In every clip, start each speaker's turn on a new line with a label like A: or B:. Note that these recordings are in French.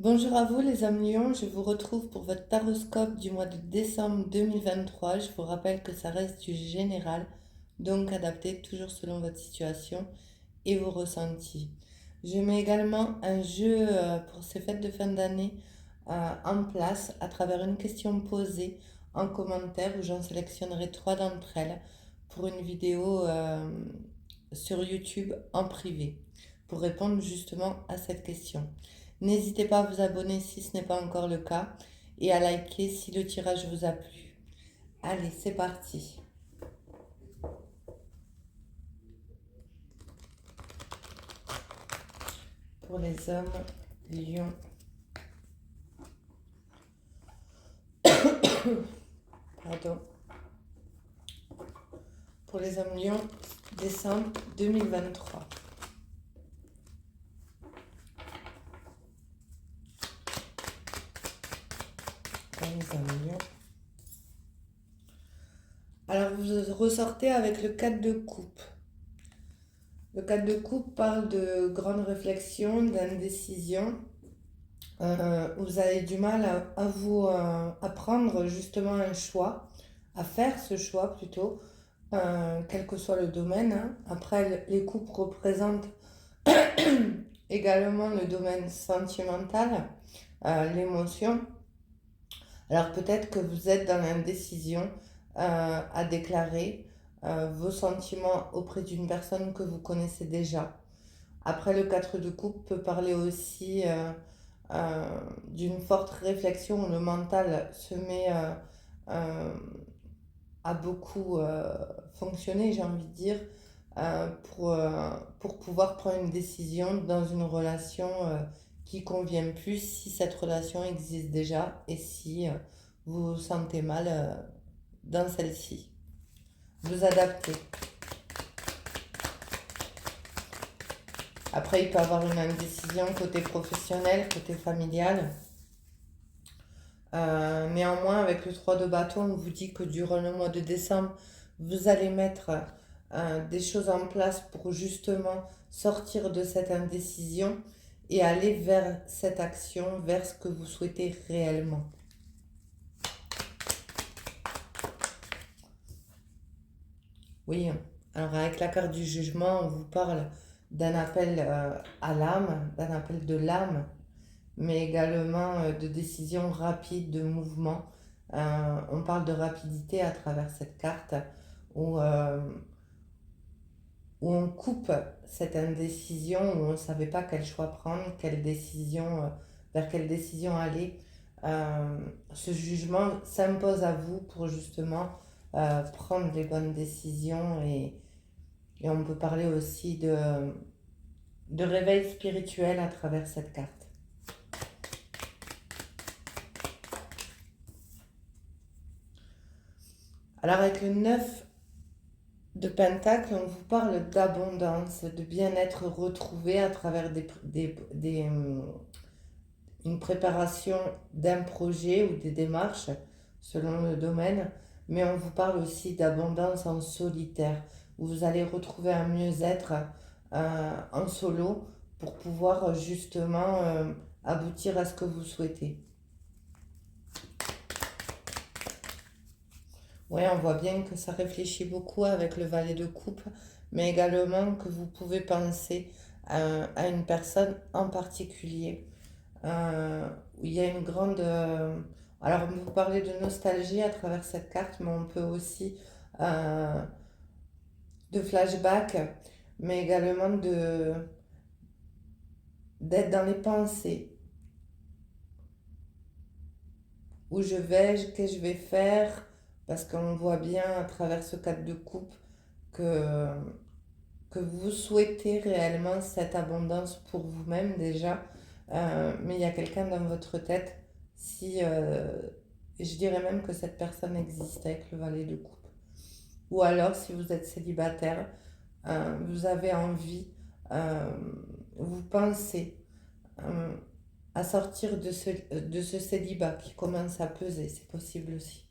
A: Bonjour à vous les âmes lions, je vous retrouve pour votre taroscope du mois de décembre 2023. Je vous rappelle que ça reste du général, donc adapté toujours selon votre situation et vos ressentis. Je mets également un jeu pour ces fêtes de fin d'année en place à travers une question posée en commentaire où j'en sélectionnerai 3 d'entre elles pour une vidéo sur YouTube en privé pour répondre justement à cette question. N'hésitez pas à vous abonner si ce n'est pas encore le cas et à liker si le tirage vous a plu. Allez, c'est parti. Pour les hommes, lions. Pardon. Pour les hommes lions, décembre 2023. Pour les hommes lions. Alors, vous ressortez avec le 4 de coupe. Le 4 de coupe parle de grande réflexion, d'indécision. Vous avez du mal à prendre justement un choix, à faire ce choix plutôt, quel que soit le domaine, hein. Après, les coupes représentent également le domaine sentimental, l'émotion. Alors peut-être que vous êtes dans l'indécision à déclarer vos sentiments auprès d'une personne que vous connaissez déjà. Après, le 4 de coupe peut parler aussi d'une forte réflexion où le mental se met euh, à beaucoup fonctionner, j'ai envie de dire, pour pouvoir prendre une décision dans une relation qui convient plus, si cette relation existe déjà et si vous vous sentez mal dans celle-ci. Vous adaptez. Après, il peut y avoir une indécision côté professionnel, côté familial. Néanmoins, avec le 3 de bâton, on vous dit que durant le mois de décembre, vous allez mettre des choses en place pour justement sortir de cette indécision et aller vers cette action, vers ce que vous souhaitez réellement. Oui, alors avec la carte du jugement, on vous parle d'un appel à l'âme, d'un appel de l'âme, mais également de décision rapide, de mouvement. On parle de rapidité à travers cette carte où on coupe cette indécision, où on ne savait pas quel choix prendre, vers quelle décision aller. Ce jugement s'impose à vous pour justement prendre les bonnes décisions et on peut parler aussi de réveil spirituel à travers cette carte. Alors avec le 9 de Pentacle, on vous parle d'abondance, de bien-être retrouvé à travers une préparation d'un projet ou des démarches selon le domaine, mais on vous parle aussi d'abondance en solitaire, où vous allez retrouver un mieux-être en solo pour pouvoir justement aboutir à ce que vous souhaitez. Oui, on voit bien que ça réfléchit beaucoup avec le valet de coupe, mais également que vous pouvez penser à une personne en particulier, où il y a une grande... alors, on peut parler de nostalgie à travers cette carte, mais on peut aussi de flashback, mais également d'être dans les pensées. Où je vais, qu'est-ce que je vais faire, parce qu'on voit bien à travers ce 4 de coupe que vous souhaitez réellement cette abondance pour vous-même déjà, mais il y a quelqu'un dans votre tête, si je dirais même que cette personne existe avec le valet de coupe. Ou alors si vous êtes célibataire, vous avez envie, euh, vous pensez à sortir de ce célibat qui commence à peser, c'est possible aussi.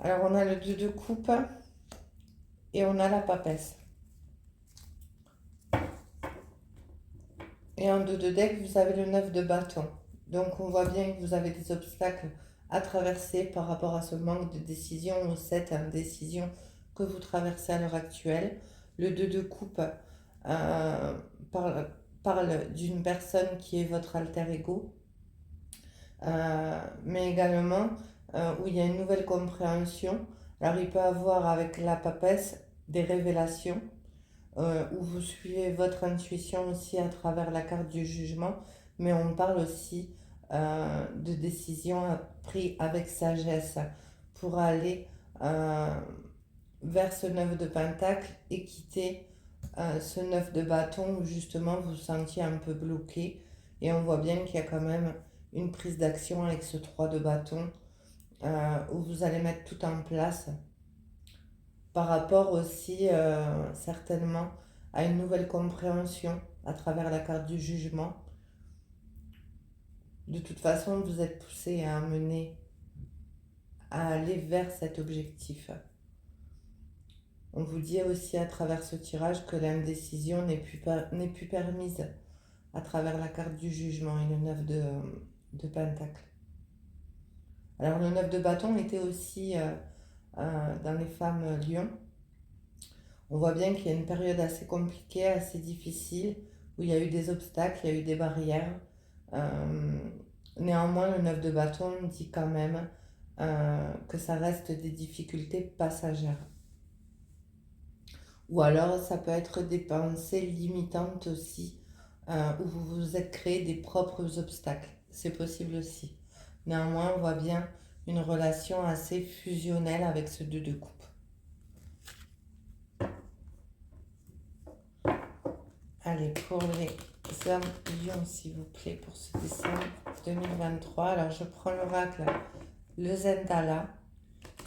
A: Alors on a le 2 de coupe et on a la papesse. Et en dos de deck, vous avez le 9 de bâton. Donc on voit bien que vous avez des obstacles à traverser par rapport à ce manque de décision ou cette indécision que vous traversez à l'heure actuelle. Le 2 de coupe parle, parle d'une personne qui est votre alter ego, mais également où il y a une nouvelle compréhension. Alors il peut avoir avec la papesse des révélations, où vous suivez votre intuition aussi à travers la carte du jugement, mais on parle aussi de décisions prises avec sagesse pour aller vers ce 9 de pentacle et quitter ce 9 de bâton où justement vous vous sentiez un peu bloqué. Et on voit bien qu'il y a quand même une prise d'action avec ce 3 de bâton où vous allez mettre tout en place par rapport aussi certainement à une nouvelle compréhension à travers la carte du jugement. De toute façon, vous êtes poussé à mener, à aller vers cet objectif. On vous dit aussi à travers ce tirage que l'indécision n'est plus permise à travers la carte du jugement et le 9 de pentacle. Alors le 9 de bâton était aussi dans les femmes lions. On voit bien qu'il y a une période assez compliquée, assez difficile, où il y a eu des obstacles, il y a eu des barrières. Néanmoins, le 9 de bâton dit quand même que ça reste des difficultés passagères. Ou alors, ça peut être des pensées limitantes aussi, où vous vous êtes créé des propres obstacles. C'est possible aussi. Néanmoins, on voit bien une relation assez fusionnelle avec ce 2 de coupe. Allez, pour les hommes lions, s'il vous plaît, pour ce décembre 2023. Alors, je prends l'oracle, le Zendala,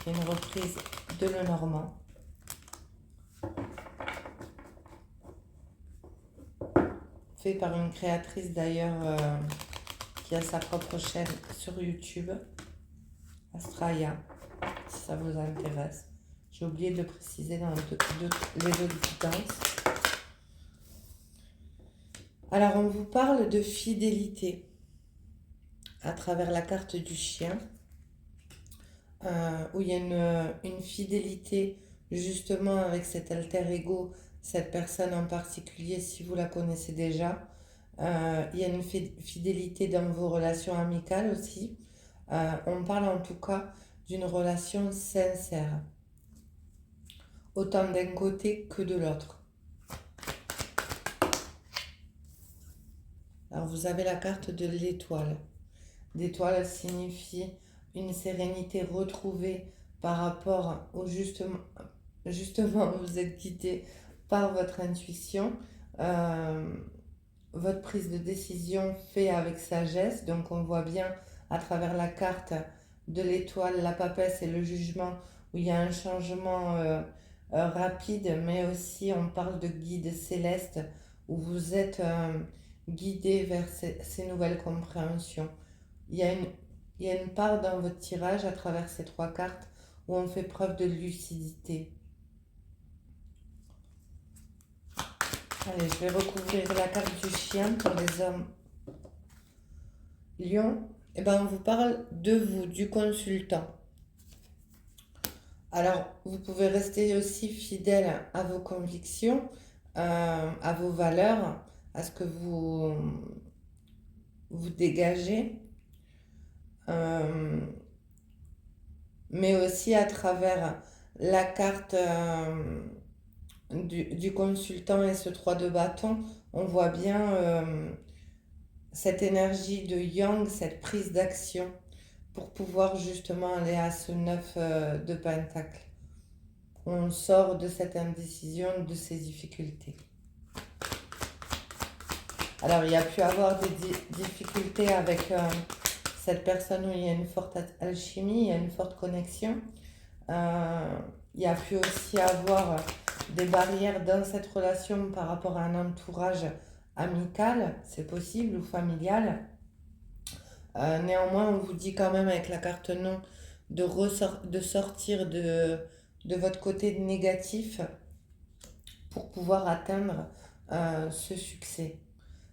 A: qui est une reprise de Lenormand. Fait par une créatrice d'ailleurs qui a sa propre chaîne sur YouTube, Astraya, si ça vous intéresse. J'ai oublié de le préciser dans les autres guidances. Alors, on vous parle de fidélité à travers la carte du chien, où il y a une fidélité justement avec cet alter ego, cette personne en particulier, si vous la connaissez déjà. Il y a une fidélité dans vos relations amicales aussi. On parle en tout cas d'une relation sincère, autant d'un côté que de l'autre. Alors vous avez la carte de l'étoile. L'étoile signifie une sérénité retrouvée par rapport au justement vous êtes guidé par votre intuition. Votre prise de décision fait avec sagesse. Donc on voit bien à travers la carte de l'étoile, la papesse et le jugement où il y a un changement rapide, mais aussi on parle de guide céleste où vous êtes guidé vers ces nouvelles compréhensions. Il y a une part dans votre tirage à travers ces 3 cartes où on fait preuve de lucidité. Allez, je vais recouvrir la carte du chien pour les hommes lions. Et ben, on vous parle de vous, du consultant. Alors, vous pouvez rester aussi fidèle à vos convictions, à vos valeurs, à ce que vous dégagez, mais aussi à travers la carte du consultant et ce 3 de bâton, on voit bien cette énergie de yang, cette prise d'action pour pouvoir justement aller à ce 9 de pentacle. On sort de cette indécision, de ces difficultés. Alors, il y a pu avoir des difficultés avec cette personne où il y a une forte alchimie, il y a une forte connexion. Il y a pu aussi avoir des barrières dans cette relation par rapport à un entourage amical, c'est possible, ou familial. Néanmoins, on vous dit quand même avec la carte non de sortir de votre côté négatif pour pouvoir atteindre ce succès.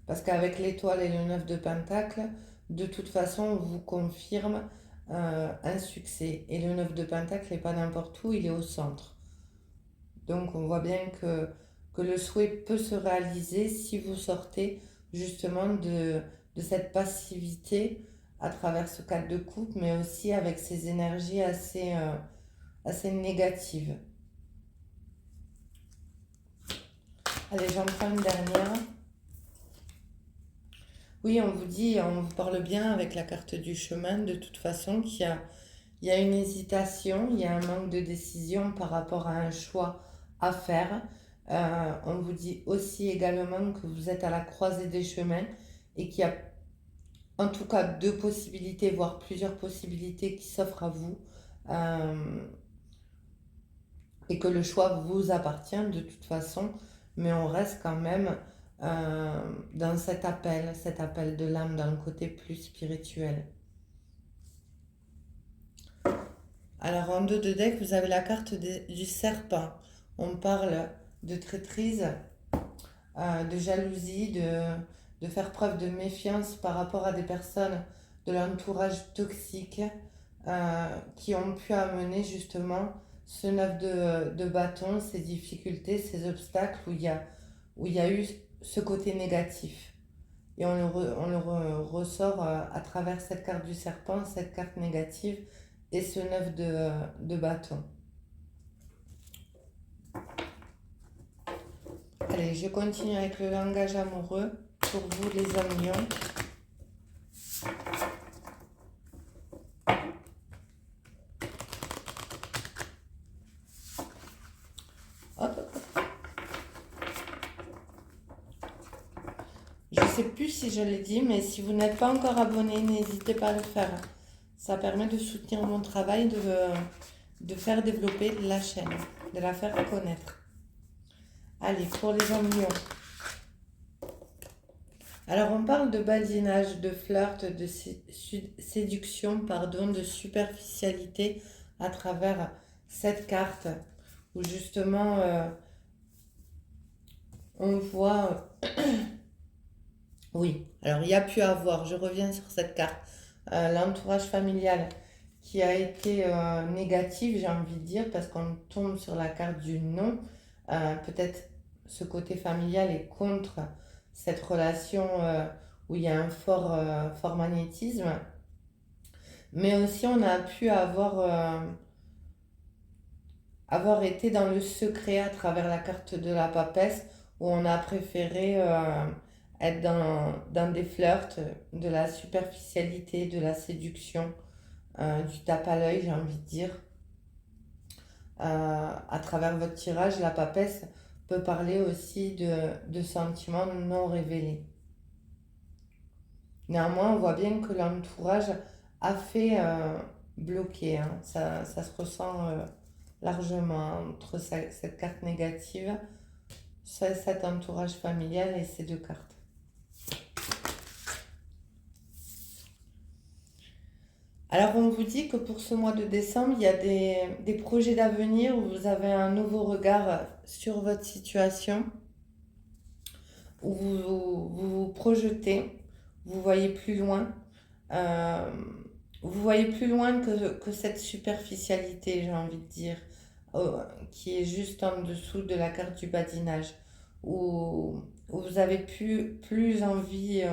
A: Parce qu'avec l'étoile et le 9 de Pentacle, de toute façon, on vous confirme un succès. Et le 9 de Pentacle n'est pas n'importe où, il est au centre. Donc on voit bien que le souhait peut se réaliser si vous sortez justement de cette passivité à travers ce cadre de coupe, mais aussi avec ces énergies assez négatives. Allez, j'en prends une dernière. Oui, on vous parle bien avec la carte du chemin, de toute façon, il y a une hésitation, il y a un manque de décision par rapport à un choix à faire. On vous dit aussi également que vous êtes à la croisée des chemins et qu'il y a en tout cas deux possibilités, voire plusieurs possibilités qui s'offrent à vous. Euh, et que le choix vous appartient de toute façon, mais on reste quand même dans cet appel de l'âme, dans le côté plus spirituel. Alors en dos de deck, vous avez la carte du serpent. On parle de traîtrise, de jalousie, de faire preuve de méfiance par rapport à des personnes de l'entourage toxique qui ont pu amener justement ce neuf de bâton, ces difficultés, ces obstacles où il y a eu ce côté négatif. Et on le ressort à travers cette carte du serpent, cette carte négative et ce neuf de bâton. Allez, je continue avec le langage amoureux pour vous les hommes lions. Hop. Je ne sais plus si je l'ai dit, mais si vous n'êtes pas encore abonné, n'hésitez pas à le faire. Ça permet de soutenir mon travail, de faire développer la chaîne, de la faire connaître. Allez, pour les hommes lions. Alors, on parle de badinage, de flirt, de séduction, pardon, de superficialité à travers cette carte où justement on voit... Oui, alors il y a pu avoir, je reviens sur cette carte, l'entourage familial qui a été négatif, j'ai envie de dire, parce qu'on tombe sur la carte du non. Peut-être ce côté familial est contre cette relation où il y a un fort magnétisme. Mais aussi on a pu avoir été dans le secret à travers la carte de la papesse où on a préféré être dans des flirts, de la superficialité, de la séduction, du tape à l'œil, j'ai envie de dire. À travers votre tirage, la papesse peut parler aussi de sentiments non révélés. Néanmoins, on voit bien que l'entourage a fait bloquer, hein. Ça se ressent largement entre cette carte négative, cet entourage familial et ces deux cartes. Alors, on vous dit que pour ce mois de décembre, il y a des projets d'avenir où vous avez un nouveau regard sur votre situation, où vous projetez, vous voyez plus loin. euh, Vous voyez plus loin que cette superficialité, j'ai envie de dire, qui est juste en dessous de la carte du badinage, où vous avez plus envie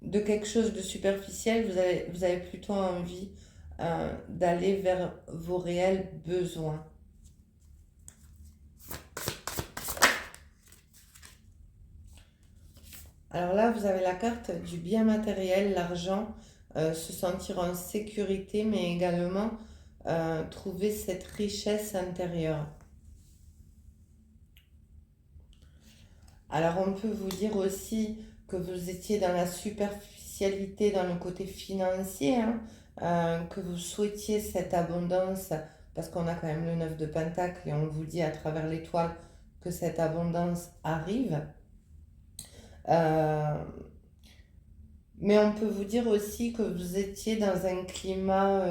A: de quelque chose de superficiel, vous avez plutôt envie d'aller vers vos réels besoins. Alors là, vous avez la carte du bien matériel, l'argent, se sentir en sécurité, mais également trouver cette richesse intérieure. Alors on peut vous dire aussi que vous étiez dans la superficialité, dans le côté financier, hein, que vous souhaitiez cette abondance, parce qu'on a quand même le 9 de Pentacle et on vous dit à travers l'étoile que cette abondance arrive. Euh, mais on peut vous dire aussi que vous étiez dans un climat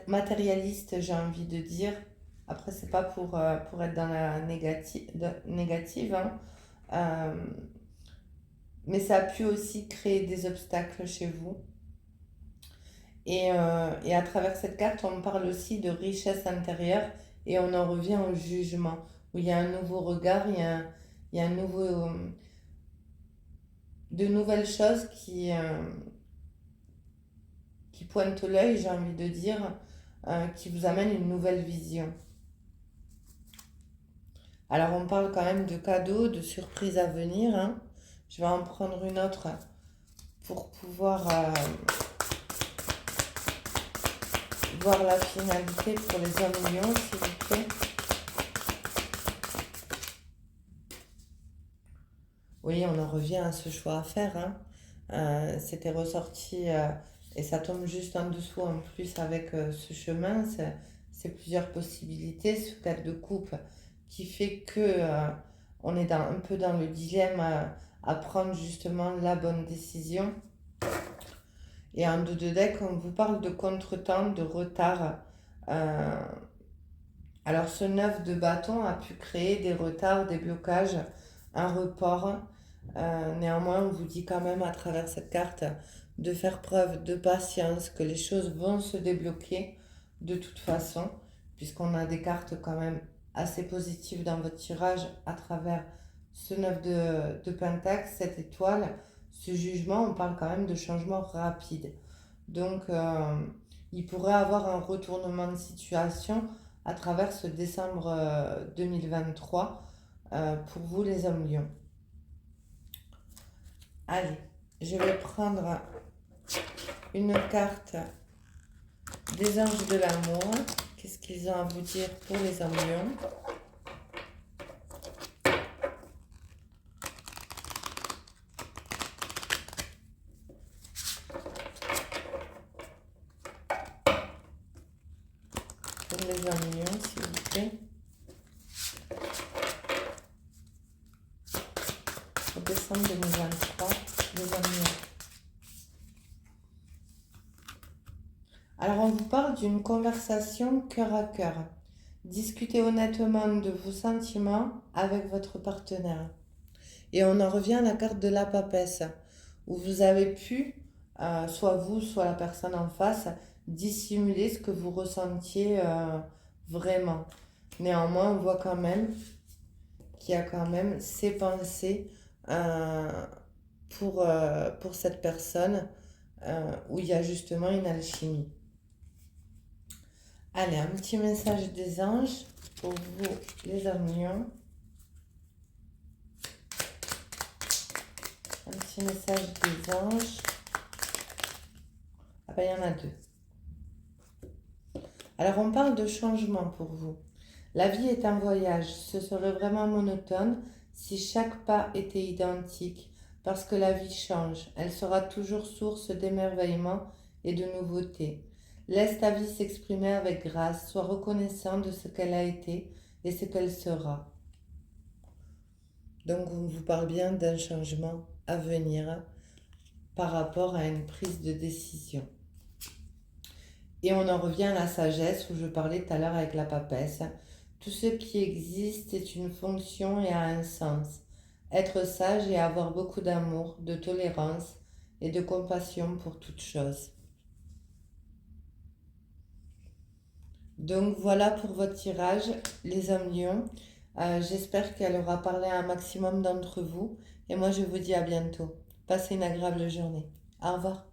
A: matérialiste, j'ai envie de dire, Après, c'est pas pour être dans la négative, hein. Euh, mais ça a pu aussi créer des obstacles chez vous. Et à travers cette carte, on parle aussi de richesse intérieure et on en revient au jugement, où il y a un nouveau regard, il y a un nouveau, de nouvelles choses qui pointent l'œil, j'ai envie de dire, qui vous amènent une nouvelle vision. Alors, on parle quand même de cadeaux, de surprises à venir, hein. Je vais en prendre une autre pour pouvoir voir la finalité pour les 1 million, s'il vous plaît. Oui, on en revient à ce choix à faire, hein. C'était ressorti et ça tombe juste en dessous en plus avec ce chemin. C'est plusieurs possibilités, ce cadre de coupe qui fait que on est un peu dans le dilemme à prendre justement la bonne décision. Et en dos de deck, on vous parle de contretemps, de retard. Euh, alors ce 9 de bâton a pu créer des retards, des blocages, un report. Néanmoins, on vous dit quand même à travers cette carte de faire preuve de patience, que les choses vont se débloquer de toute façon, puisqu'on a des cartes quand même assez positives dans votre tirage à travers ce 9 de Pentacle, cette étoile, ce jugement, on parle quand même de changement rapide. Donc, il pourrait avoir un retournement de situation à travers ce décembre 2023 pour vous les hommes lions. Allez, je vais prendre une carte des anges de l'amour. Qu'est-ce qu'ils ont à vous dire pour les hommes lions? Pour les hommes lions, s'il vous plaît. Pour décembre 2023, les hommes lions. Alors, on vous parle d'une conversation cœur à cœur. Discutez honnêtement de vos sentiments avec votre partenaire. Et on en revient à la carte de la papesse, où vous avez pu, soit vous, soit la personne en face, dissimuler ce que vous ressentiez vraiment. Néanmoins, on voit quand même qu'il y a quand même ces pensées pour cette personne où il y a justement une alchimie. Allez, un petit message des anges pour vous, les hommes lions. Un petit message des anges. Ah ben, il y en a 2. Alors, on parle de changement pour vous. La vie est un voyage. Ce serait vraiment monotone si chaque pas était identique, parce que la vie change. Elle sera toujours source d'émerveillement et de nouveautés. Laisse ta vie s'exprimer avec grâce. Sois reconnaissant de ce qu'elle a été et ce qu'elle sera. Donc, on vous parle bien d'un changement à venir par rapport à une prise de décision. Et on en revient à la sagesse où je parlais tout à l'heure avec la papesse. Tout ce qui existe est une fonction et a un sens. Être sage et avoir beaucoup d'amour, de tolérance et de compassion pour toute chose. Donc voilà pour votre tirage, les hommes lions. J'espère qu'elle aura parlé à un maximum d'entre vous. Et moi, je vous dis à bientôt. Passez une agréable journée. Au revoir.